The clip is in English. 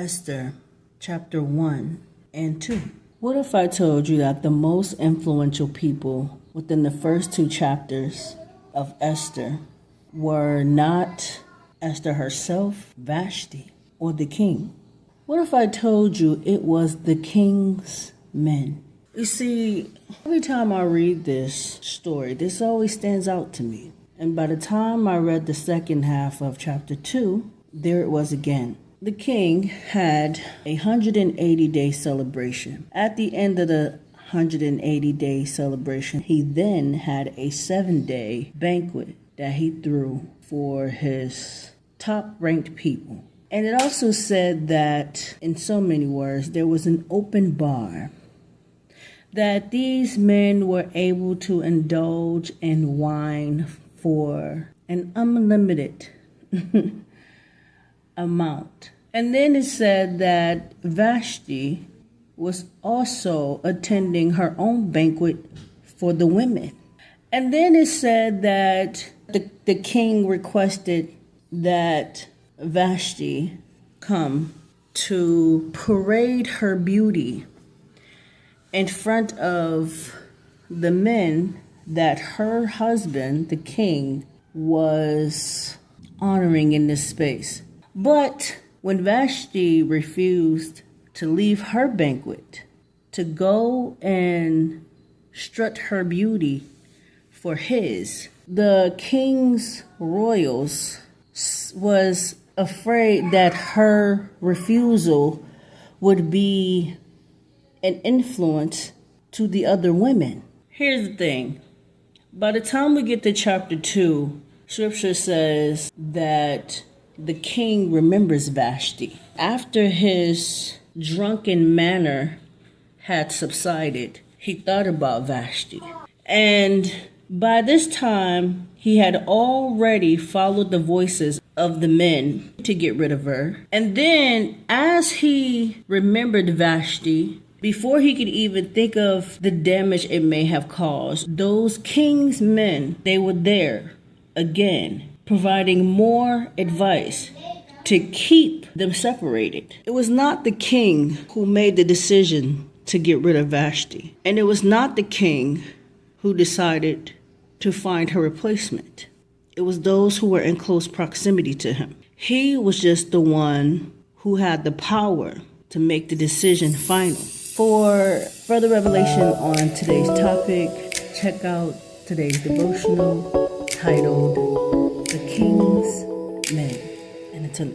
Esther, chapter 1 and 2. What if I told you that the most influential people within the first two chapters of Esther were not Esther herself, Vashti, or the king? What if I told you it was the king's men? You see, every time I read this story, this always stands out to me. And by the time I read the second half of chapter 2, there it was again. The king had a 180-day celebration. At the end of the 180-day celebration, he then had a 7-day banquet that he threw for his top-ranked people. And it also said that, in so many words, there was an open bar, that these men were able to indulge in wine for an unlimited amount. And then it said that Vashti was also attending her own banquet for the women. And then it said that the king requested that Vashti come to parade her beauty in front of the men that her husband, the king, was honoring in this space. But when Vashti refused to leave her banquet to go and strut her beauty for his, the king's royals was afraid that her refusal would be an influence to the other women. Here's the thing. By the time we get to chapter 2, scripture says that the king remembers Vashti. After his drunken manner had subsided, he thought about Vashti. And by this time, he had already followed the voices of the men to get rid of her. And then, as he remembered Vashti, before he could even think of the damage it may have caused, those king's men, they were there again, providing more advice to keep them separated. It was not the king who made the decision to get rid of Vashti. And it was not the king who decided to find her replacement. It was those who were in close proximity to him. He was just the one who had the power to make the decision final. For further revelation on today's topic, check out today's devotional titled The King's Men. And until